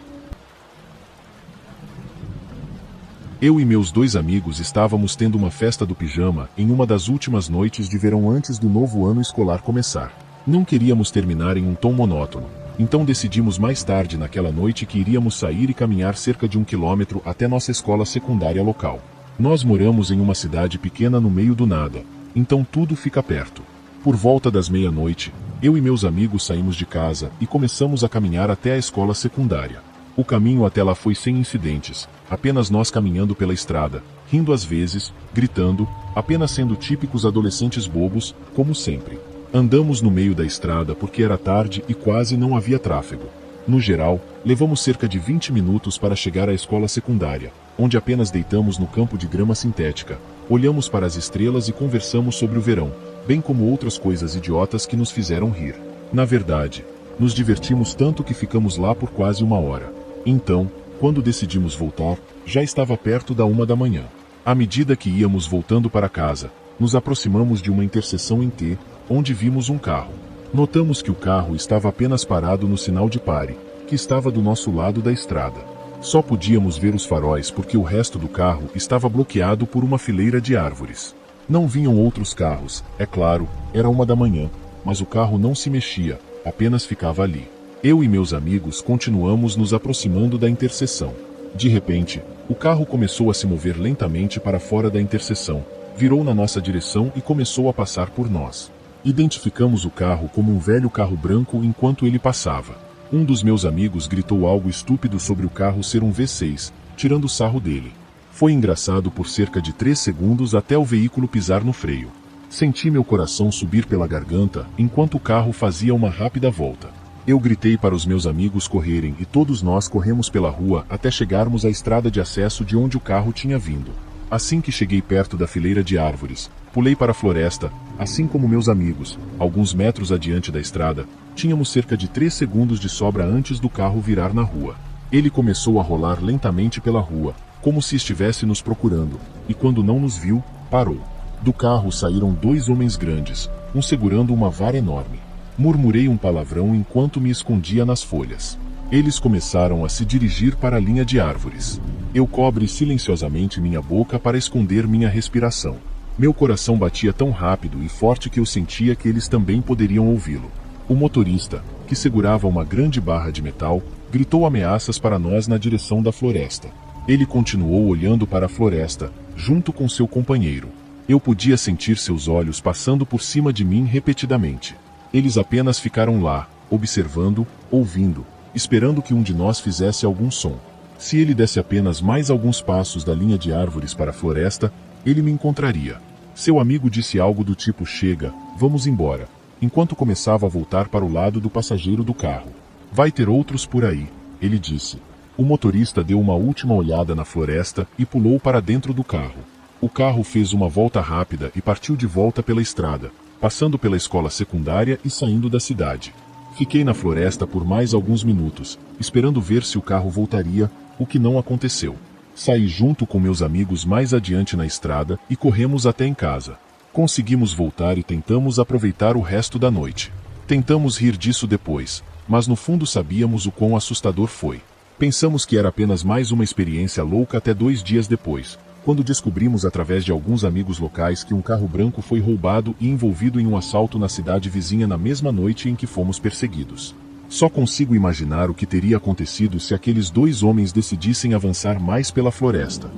Eu e meus 2 amigos estávamos tendo uma festa do pijama em uma das últimas noites de verão antes do novo ano escolar começar. Não queríamos terminar em um tom monótono, então decidimos mais tarde naquela noite que iríamos sair e caminhar cerca de 1 quilômetro até nossa escola secundária local. Nós moramos em uma cidade pequena no meio do nada, então tudo fica perto. Por volta das meia-noite, eu e meus amigos saímos de casa e começamos a caminhar até a escola secundária. O caminho até lá foi sem incidentes, apenas nós caminhando pela estrada, rindo às vezes, gritando, apenas sendo típicos adolescentes bobos, como sempre. Andamos no meio da estrada porque era tarde e quase não havia tráfego. No geral, levamos cerca de 20 minutos para chegar à escola secundária, onde apenas deitamos no campo de grama sintética, olhamos para as estrelas e conversamos sobre o verão, bem como outras coisas idiotas que nos fizeram rir. Na verdade, nos divertimos tanto que ficamos lá por quase 1 hora. Então, quando decidimos voltar, já estava perto da 1 da manhã. À medida que íamos voltando para casa, nos aproximamos de uma interseção em T, onde vimos um carro. Notamos que o carro estava apenas parado no sinal de pare, que estava do nosso lado da estrada. Só podíamos ver os faróis porque o resto do carro estava bloqueado por uma fileira de árvores. Não vinham outros carros, é claro, era 1 da manhã, mas o carro não se mexia, apenas ficava ali. Eu e meus amigos continuamos nos aproximando da interseção. De repente, o carro começou a se mover lentamente para fora da interseção, virou na nossa direção e começou a passar por nós. Identificamos o carro como um velho carro branco enquanto ele passava. Um dos meus amigos gritou algo estúpido sobre o carro ser um V6, tirando sarro dele. Foi engraçado por cerca de 3 segundos até o veículo pisar no freio. Senti meu coração subir pela garganta enquanto o carro fazia uma rápida volta. Eu gritei para os meus amigos correrem e todos nós corremos pela rua até chegarmos à estrada de acesso de onde o carro tinha vindo. Assim que cheguei perto da fileira de árvores, pulei para a floresta, assim como meus amigos, alguns metros adiante da estrada. Tínhamos cerca de 3 segundos de sobra antes do carro virar na rua. Ele começou a rolar lentamente pela rua, como se estivesse nos procurando, e quando não nos viu, parou. Do carro saíram 2 homens grandes, um segurando uma vara enorme. Murmurei um palavrão enquanto me escondia nas folhas. Eles começaram a se dirigir para a linha de árvores. Eu cobri silenciosamente minha boca para esconder minha respiração. Meu coração batia tão rápido e forte que eu sentia que eles também poderiam ouvi-lo. O motorista, que segurava uma grande barra de metal, gritou ameaças para nós na direção da floresta. Ele continuou olhando para a floresta, junto com seu companheiro. Eu podia sentir seus olhos passando por cima de mim repetidamente. Eles apenas ficaram lá, observando, ouvindo, esperando que um de nós fizesse algum som. Se ele desse apenas mais alguns passos da linha de árvores para a floresta, ele me encontraria. Seu amigo disse algo do tipo: chega, vamos embora, enquanto começava a voltar para o lado do passageiro do carro. Vai ter outros por aí, ele disse. O motorista deu uma última olhada na floresta e pulou para dentro do carro. O carro fez uma volta rápida e partiu de volta pela estrada, passando pela escola secundária e saindo da cidade. Fiquei na floresta por mais alguns minutos, esperando ver se o carro voltaria, o que não aconteceu. Saí junto com meus amigos mais adiante na estrada e corremos até em casa. Conseguimos voltar e tentamos aproveitar o resto da noite. Tentamos rir disso depois, mas no fundo sabíamos o quão assustador foi. Pensamos que era apenas mais uma experiência louca até 2 dias depois, quando descobrimos através de alguns amigos locais que um carro branco foi roubado e envolvido em um assalto na cidade vizinha na mesma noite em que fomos perseguidos. Só consigo imaginar o que teria acontecido se aqueles 2 homens decidissem avançar mais pela floresta.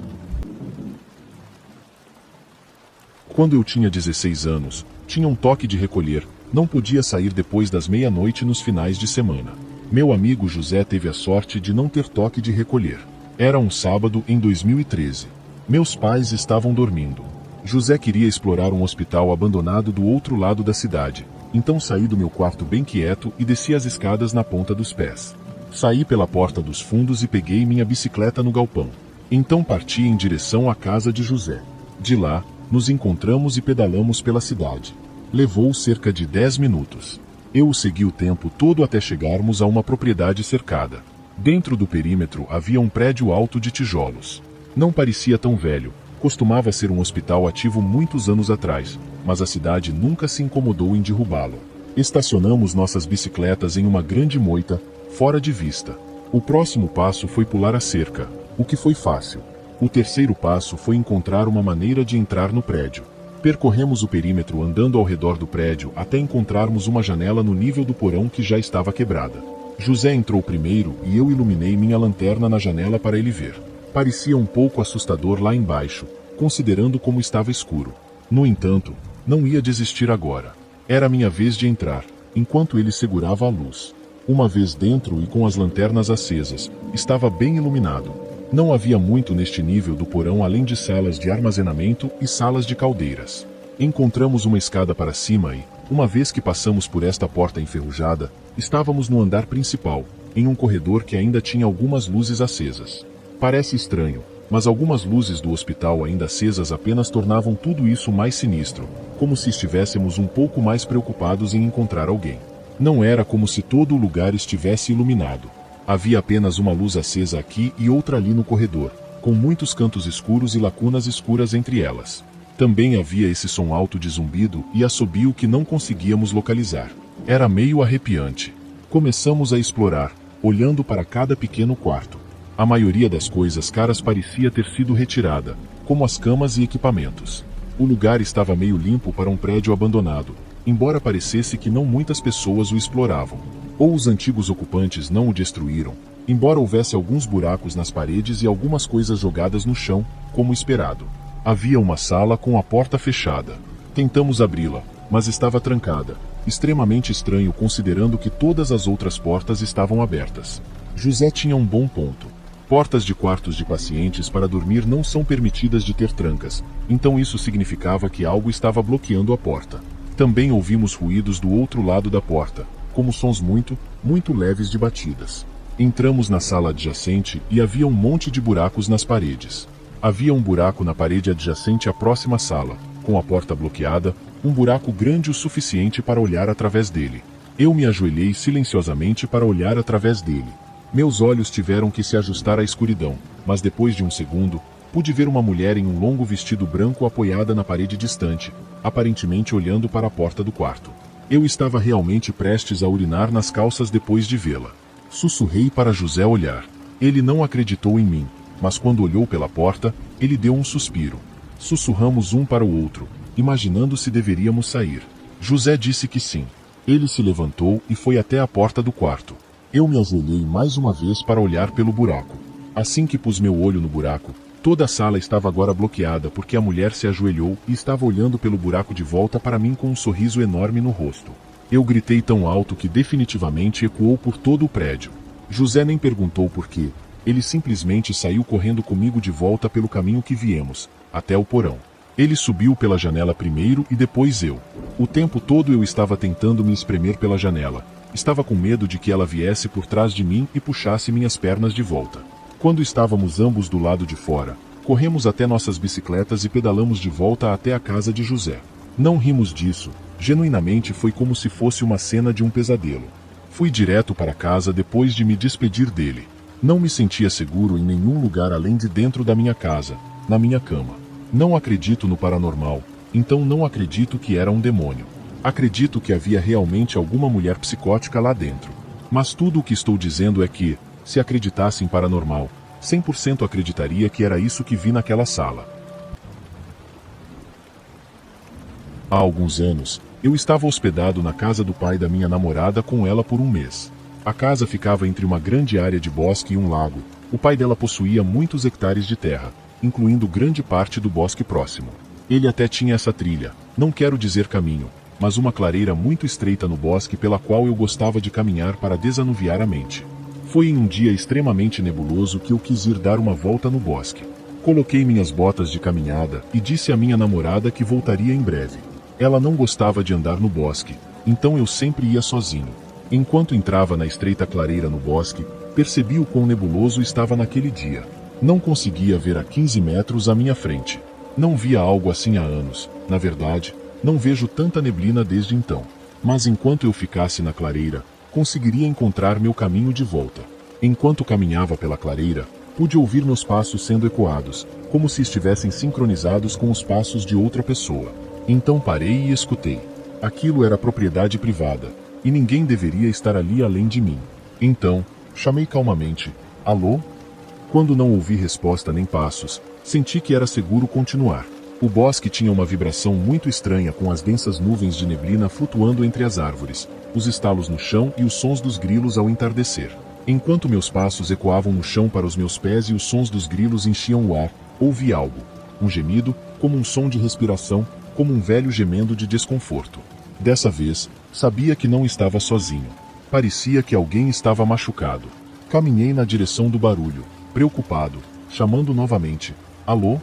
Quando eu tinha 16 anos, tinha um toque de recolher, não podia sair depois das meia-noite nos finais de semana. Meu amigo José teve a sorte de não ter toque de recolher. Era um sábado em 2013. Meus pais estavam dormindo. José queria explorar um hospital abandonado do outro lado da cidade, então saí do meu quarto bem quieto e desci as escadas na ponta dos pés. Saí pela porta dos fundos e peguei minha bicicleta no galpão. Então parti em direção à casa de José. De lá, nos encontramos e pedalamos pela cidade. Levou cerca de 10 minutos. Eu o segui o tempo todo até chegarmos a uma propriedade cercada. Dentro do perímetro havia um prédio alto de tijolos. Não parecia tão velho, costumava ser um hospital ativo muitos anos atrás, mas a cidade nunca se incomodou em derrubá-lo. Estacionamos nossas bicicletas em uma grande moita, fora de vista. O próximo passo foi pular a cerca, o que foi fácil. O terceiro passo foi encontrar uma maneira de entrar no prédio. Percorremos o perímetro andando ao redor do prédio até encontrarmos uma janela no nível do porão que já estava quebrada. José entrou primeiro e eu iluminei minha lanterna na janela para ele ver. Parecia um pouco assustador lá embaixo, considerando como estava escuro. No entanto, não ia desistir agora. Era minha vez de entrar, enquanto ele segurava a luz. Uma vez dentro e com as lanternas acesas, estava bem iluminado. Não havia muito neste nível do porão além de salas de armazenamento e salas de caldeiras. Encontramos uma escada para cima e, uma vez que passamos por esta porta enferrujada, estávamos no andar principal, em um corredor que ainda tinha algumas luzes acesas. Parece estranho, mas algumas luzes do hospital ainda acesas apenas tornavam tudo isso mais sinistro, como se estivéssemos um pouco mais preocupados em encontrar alguém. Não era como se todo o lugar estivesse iluminado. Havia apenas uma luz acesa aqui e outra ali no corredor, com muitos cantos escuros e lacunas escuras entre elas. Também havia esse som alto de zumbido e assobio que não conseguíamos localizar. Era meio arrepiante. Começamos a explorar, olhando para cada pequeno quarto. A maioria das coisas caras parecia ter sido retirada, como as camas e equipamentos. O lugar estava meio limpo para um prédio abandonado, embora parecesse que não muitas pessoas o exploravam. Ou os antigos ocupantes não o destruíram, embora houvesse alguns buracos nas paredes e algumas coisas jogadas no chão, como esperado. Havia uma sala com a porta fechada. Tentamos abri-la, mas estava trancada. Extremamente estranho considerando que todas as outras portas estavam abertas. José tinha um bom ponto. Portas de quartos de pacientes para dormir não são permitidas de ter trancas, então isso significava que algo estava bloqueando a porta. Também ouvimos ruídos do outro lado da porta, como sons muito leves de batidas. Entramos na sala adjacente e havia um monte de buracos nas paredes. Havia um buraco na parede adjacente à próxima sala, com a porta bloqueada, um buraco grande o suficiente para olhar através dele. Eu me ajoelhei silenciosamente para olhar através dele. Meus olhos tiveram que se ajustar à escuridão, mas depois de um segundo, pude ver uma mulher em um longo vestido branco apoiada na parede distante, aparentemente olhando para a porta do quarto. Eu estava realmente prestes a urinar nas calças depois de vê-la. Sussurrei para José olhar. Ele não acreditou em mim, mas quando olhou pela porta, ele deu um suspiro. Sussurramos um para o outro, imaginando se deveríamos sair. José disse que sim. Ele se levantou e foi até a porta do quarto. Eu me ajoelhei mais uma vez para olhar pelo buraco. Assim que pus meu olho no buraco, toda a sala estava agora bloqueada porque a mulher se ajoelhou e estava olhando pelo buraco de volta para mim com um sorriso enorme no rosto. Eu gritei tão alto que definitivamente ecoou por todo o prédio. José nem perguntou por quê. Ele simplesmente saiu correndo comigo de volta pelo caminho que viemos, até o porão. Ele subiu pela janela primeiro e depois eu. O tempo todo eu estava tentando me espremer pela janela. Estava com medo de que ela viesse por trás de mim e puxasse minhas pernas de volta. Quando estávamos ambos do lado de fora, corremos até nossas bicicletas e pedalamos de volta até a casa de José. Não rimos disso. Genuinamente foi como se fosse uma cena de um pesadelo. Fui direto para casa depois de me despedir dele. Não me sentia seguro em nenhum lugar além de dentro da minha casa, na minha cama. Não acredito no paranormal, então não acredito que era um demônio. Acredito que havia realmente alguma mulher psicótica lá dentro. Mas tudo o que estou dizendo é que, se acreditasse em paranormal, 100% acreditaria que era isso que vi naquela sala. Há alguns anos, eu estava hospedado na casa do pai da minha namorada com ela por um mês. A casa ficava entre uma grande área de bosque e um lago. O pai dela possuía muitos hectares de terra, incluindo grande parte do bosque próximo. Ele até tinha essa trilha, não quero dizer caminho, mas uma clareira muito estreita no bosque pela qual eu gostava de caminhar para desanuviar a mente. Foi em um dia extremamente nebuloso que eu quis ir dar uma volta no bosque. Coloquei minhas botas de caminhada e disse à minha namorada que voltaria em breve. Ela não gostava de andar no bosque, então eu sempre ia sozinho. Enquanto entrava na estreita clareira no bosque, percebi o quão nebuloso estava naquele dia. Não conseguia ver a 15 metros à minha frente. Não via algo assim há anos. Na verdade, não vejo tanta neblina desde então. Mas enquanto eu ficasse na clareira, conseguiria encontrar meu caminho de volta. Enquanto caminhava pela clareira, pude ouvir meus passos sendo ecoados, como se estivessem sincronizados com os passos de outra pessoa. Então parei e escutei. Aquilo era propriedade privada, e ninguém deveria estar ali além de mim. Então, chamei calmamente, alô? Quando não ouvi resposta nem passos, senti que era seguro continuar. O bosque tinha uma vibração muito estranha com as densas nuvens de neblina flutuando entre as árvores, os estalos no chão e os sons dos grilos ao entardecer. Enquanto meus passos ecoavam no chão para os meus pés e os sons dos grilos enchiam o ar, ouvi algo. Um gemido, como um som de respiração, como um velho gemendo de desconforto. Dessa vez, sabia que não estava sozinho. Parecia que alguém estava machucado. Caminhei na direção do barulho, preocupado, chamando novamente, alô?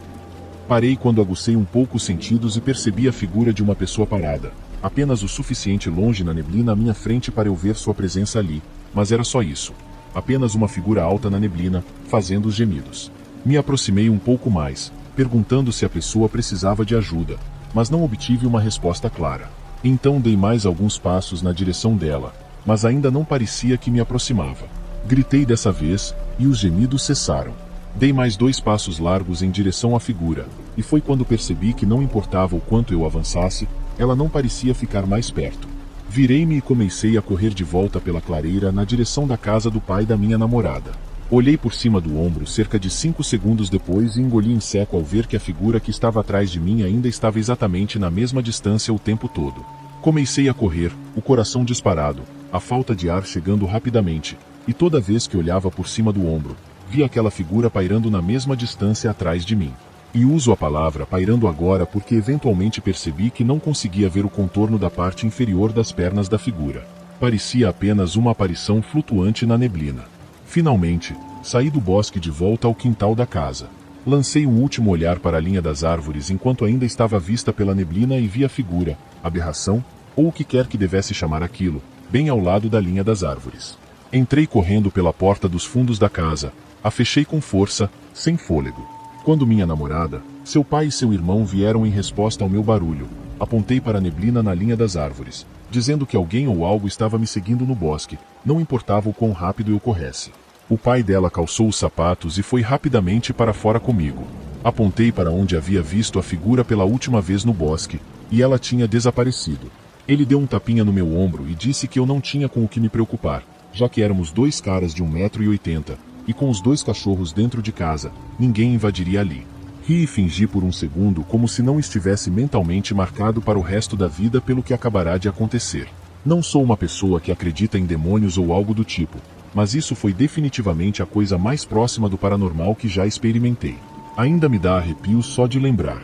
Parei quando agucei um pouco os sentidos e percebi a figura de uma pessoa parada, apenas o suficiente longe na neblina à minha frente para eu ver sua presença ali, mas era só isso. Apenas uma figura alta na neblina, fazendo os gemidos. Me aproximei um pouco mais, perguntando se a pessoa precisava de ajuda, mas não obtive uma resposta clara. Então dei mais alguns passos na direção dela, mas ainda não parecia que me aproximava. Gritei dessa vez, e os gemidos cessaram. Dei mais 2 passos largos em direção à figura, e foi quando percebi que não importava o quanto eu avançasse, ela não parecia ficar mais perto. Virei-me e comecei a correr de volta pela clareira na direção da casa do pai da minha namorada. Olhei por cima do ombro cerca de 5 segundos depois e engoli em seco ao ver que a figura que estava atrás de mim ainda estava exatamente na mesma distância o tempo todo. Comecei a correr, o coração disparado, a falta de ar chegando rapidamente, e toda vez que olhava por cima do ombro, vi aquela figura pairando na mesma distância atrás de mim. E uso a palavra pairando agora porque eventualmente percebi que não conseguia ver o contorno da parte inferior das pernas da figura. Parecia apenas uma aparição flutuante na neblina. Finalmente, saí do bosque de volta ao quintal da casa. Lancei um último olhar para a linha das árvores enquanto ainda estava vista pela neblina e vi a figura, aberração, ou o que quer que devesse chamar aquilo, bem ao lado da linha das árvores. Entrei correndo pela porta dos fundos da casa, a fechei com força, sem fôlego. Quando minha namorada, seu pai e seu irmão vieram em resposta ao meu barulho, apontei para a neblina na linha das árvores, dizendo que alguém ou algo estava me seguindo no bosque, não importava o quão rápido eu corresse. O pai dela calçou os sapatos e foi rapidamente para fora comigo. Apontei para onde havia visto a figura pela última vez no bosque, e ela tinha desaparecido. Ele deu um tapinha no meu ombro e disse que eu não tinha com o que me preocupar, já que éramos dois caras de 1,80 m, e com os dois cachorros dentro de casa, ninguém invadiria ali. Ri e fingi por um segundo como se não estivesse mentalmente marcado para o resto da vida pelo que acabará de acontecer. Não sou uma pessoa que acredita em demônios ou algo do tipo, mas isso foi definitivamente a coisa mais próxima do paranormal que já experimentei. Ainda me dá arrepios só de lembrar.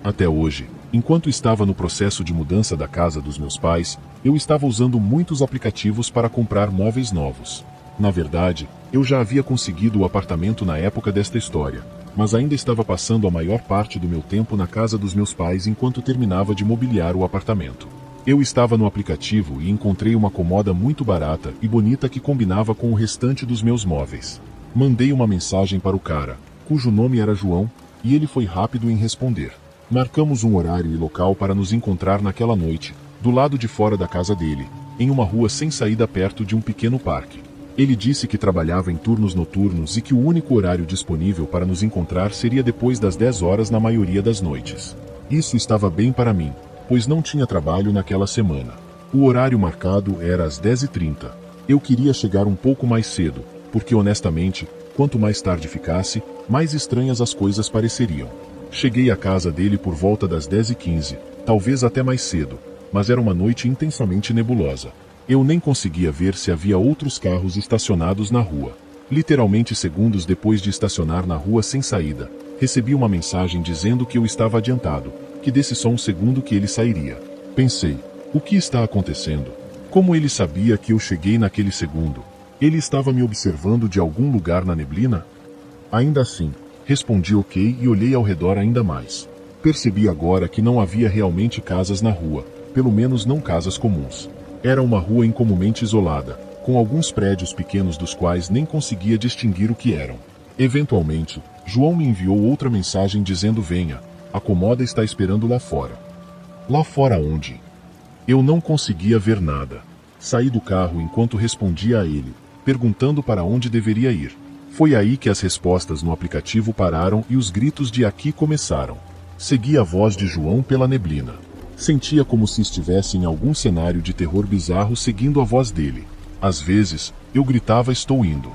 Até hoje, enquanto estava no processo de mudança da casa dos meus pais, eu estava usando muitos aplicativos para comprar móveis novos. Na verdade, eu já havia conseguido o apartamento na época desta história, mas ainda estava passando a maior parte do meu tempo na casa dos meus pais enquanto terminava de mobiliar o apartamento. Eu estava no aplicativo e encontrei uma comoda muito barata e bonita que combinava com o restante dos meus móveis. Mandei uma mensagem para o cara, cujo nome era João, e ele foi rápido em responder. Marcamos um horário e local para nos encontrar naquela noite, do lado de fora da casa dele, em uma rua sem saída perto de um pequeno parque. Ele disse que trabalhava em turnos noturnos e que o único horário disponível para nos encontrar seria depois das 10 horas na maioria das noites. Isso estava bem para mim, pois não tinha trabalho naquela semana. O horário marcado era às 10h30. Eu queria chegar um pouco mais cedo, porque honestamente, quanto mais tarde ficasse, mais estranhas as coisas pareceriam. Cheguei à casa dele por volta das 10h15, talvez até mais cedo, mas era uma noite intensamente nebulosa. Eu nem conseguia ver se havia outros carros estacionados na rua. Literalmente segundos depois de estacionar na rua sem saída, recebi uma mensagem dizendo que eu estava adiantado, que desse só um segundo que ele sairia. Pensei, o que está acontecendo? Como ele sabia que eu cheguei naquele segundo? Ele estava me observando de algum lugar na neblina? Ainda assim, respondi ok e olhei ao redor ainda mais. Percebi agora que não havia realmente casas na rua, pelo menos não casas comuns. Era uma rua incomumente isolada, com alguns prédios pequenos dos quais nem conseguia distinguir o que eram. Eventualmente, João me enviou outra mensagem dizendo: venha, a comoda está esperando lá fora. Lá fora onde? Eu não conseguia ver nada. Saí do carro enquanto respondia a ele, perguntando para onde deveria ir. Foi aí que as respostas no aplicativo pararam e os gritos de aqui começaram. Segui a voz de João pela neblina. Sentia como se estivesse em algum cenário de terror bizarro seguindo a voz dele. Às vezes, eu gritava: estou indo.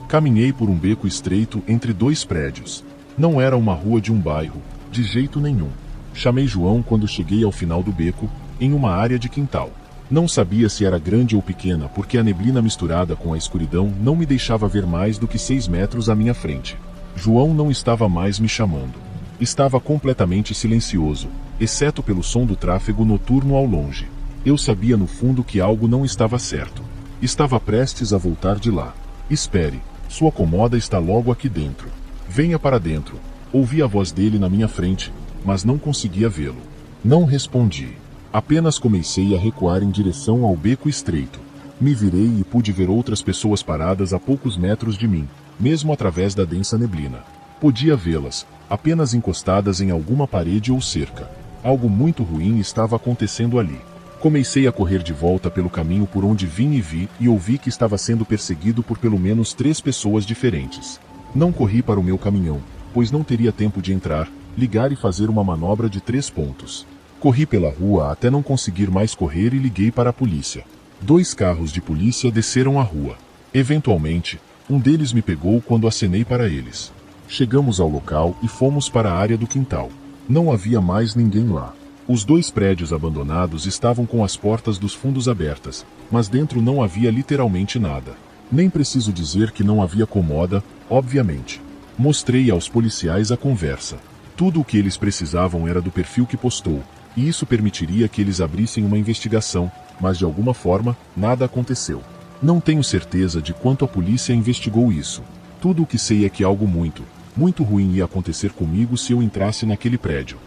Caminhei por um beco estreito entre dois prédios. Não era uma rua de um bairro, de jeito nenhum. Chamei João quando cheguei ao final do beco, em uma área de quintal. Não sabia se era grande ou pequena porque a neblina misturada com a escuridão não me deixava ver mais do que 6 metros à minha frente. João não estava mais me chamando. Estava completamente silencioso, exceto pelo som do tráfego noturno ao longe. Eu sabia no fundo que algo não estava certo. Estava prestes a voltar de lá. Espere, sua comoda está logo aqui dentro. Venha para dentro. Ouvi a voz dele na minha frente, mas não conseguia vê-lo. Não respondi. Apenas comecei a recuar em direção ao beco estreito. Me virei e pude ver outras pessoas paradas a poucos metros de mim, mesmo através da densa neblina. Podia vê-las, apenas encostadas em alguma parede ou cerca. Algo muito ruim estava acontecendo ali. Comecei a correr de volta pelo caminho por onde vim e vi e ouvi que estava sendo perseguido por pelo menos 3 pessoas diferentes. Não corri para o meu caminhão, pois não teria tempo de entrar, ligar e fazer uma manobra de 3 pontos. Corri pela rua até não conseguir mais correr e liguei para a polícia. 2 carros de polícia desceram a rua. Eventualmente, um deles me pegou quando acenei para eles. Chegamos ao local e fomos para a área do quintal. Não havia mais ninguém lá. Os 2 prédios abandonados estavam com as portas dos fundos abertas, mas dentro não havia literalmente nada. Nem preciso dizer que não havia Comoda, obviamente. Mostrei aos policiais a conversa. Tudo o que eles precisavam era do perfil que postou, e isso permitiria que eles abrissem uma investigação, mas de alguma forma, nada aconteceu. Não tenho certeza de quanto a polícia investigou isso. Tudo o que sei é que algo muito, muito ruim ia acontecer comigo se eu entrasse naquele prédio.